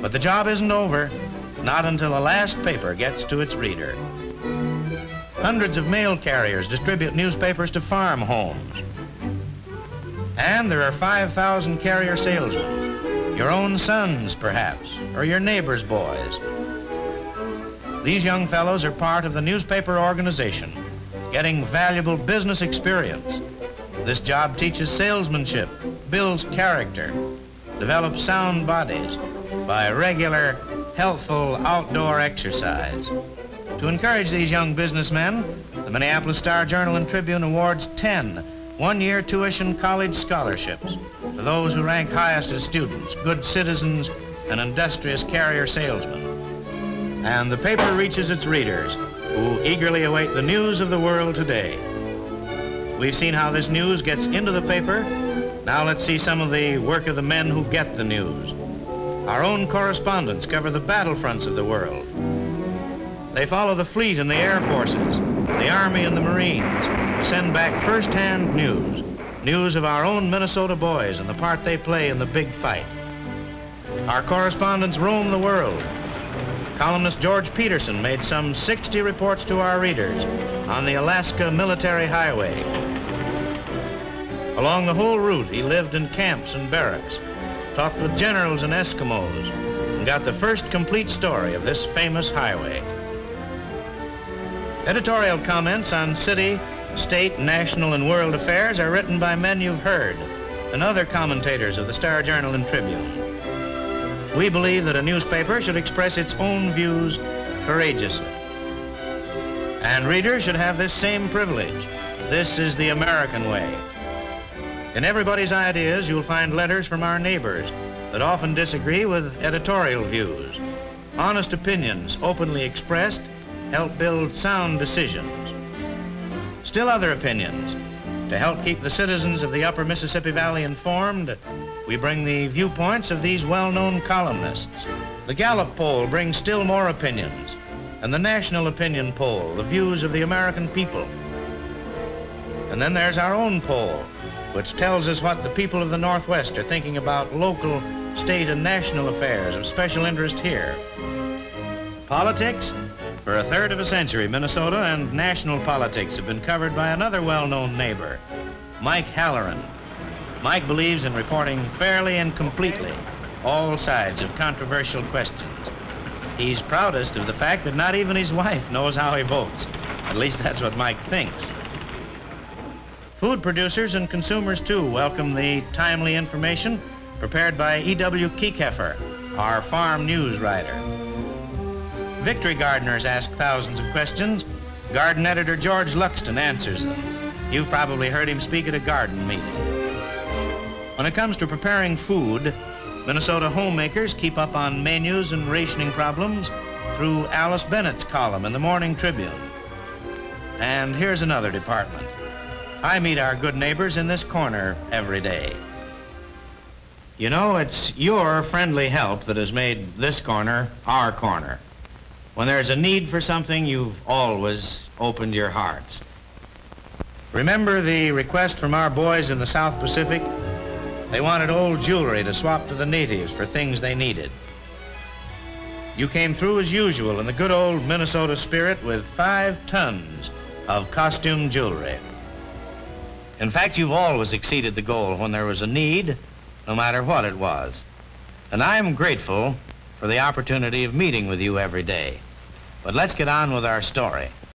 But the job isn't over, not until the last paper gets to its reader. Hundreds of mail carriers distribute newspapers to farm homes. And there are 5,000 carrier salesmen, your own sons, perhaps, or your neighbor's boys. These young fellows are part of the newspaper organization, getting valuable business experience. This job teaches salesmanship, builds character, develops sound bodies by regular, healthful outdoor exercise. To encourage these young businessmen, the Minneapolis Star-Journal and Tribune awards 10 one-year tuition college scholarships to those who rank highest as students, good citizens, and industrious carrier salesmen. And the paper reaches its readers, who eagerly await the news of the world today. We've seen how this news gets into the paper. Now let's see some of the work of the men who get the news. Our own correspondents cover the battlefronts of the world. They follow the fleet and the air forces, the Army and the Marines, to send back first-hand news, news of our own Minnesota boys and the part they play in the big fight. Our correspondents roam the world. Columnist George Peterson made some 60 reports to our readers on the Alaska Military Highway. Along the whole route, he lived in camps and barracks, talked with generals and Eskimos, and got the first complete story of this famous highway. Editorial comments on city, state, national, and world affairs are written by men you've heard and other commentators of the Star-Journal and Tribune. We believe that a newspaper should express its own views courageously. And readers should have this same privilege. This is the American way. In everybody's ideas, you'll find letters from our neighbors that often disagree with editorial views. Honest opinions, openly expressed, help build sound decisions. Still other opinions. To help keep the citizens of the upper Mississippi Valley informed, we bring the viewpoints of these well-known columnists. The Gallup poll brings still more opinions, and the National Opinion Poll, the views of the American people. And then there's our own poll, which tells us what the people of the Northwest are thinking about local, state, and national affairs of special interest here. Politics? For a third of a century, Minnesota and national politics have been covered by another well-known neighbor, Mike Halloran. Mike believes in reporting fairly and completely all sides of controversial questions. He's proudest of the fact that not even his wife knows how he votes. At least that's what Mike thinks. Food producers and consumers, too, welcome the timely information prepared by E.W. Kiekeffer, our farm news writer. Victory gardeners ask thousands of questions. Garden editor George Luxton answers them. You've probably heard him speak at a garden meeting. When it comes to preparing food, Minnesota homemakers keep up on menus and rationing problems through Alice Bennett's column in the Morning Tribune. And here's another department. I meet our good neighbors in this corner every day. You know, it's your friendly help that has made this corner our corner. When there's a need for something, you've always opened your hearts. Remember the request from our boys in the South Pacific? They wanted old jewelry to swap to the natives for things they needed. You came through as usual in the good old Minnesota spirit with 5 tons of costume jewelry. In fact, you've always exceeded the goal when there was a need, no matter what it was. And I'm grateful for the opportunity of meeting with you every day. But let's get on with our story.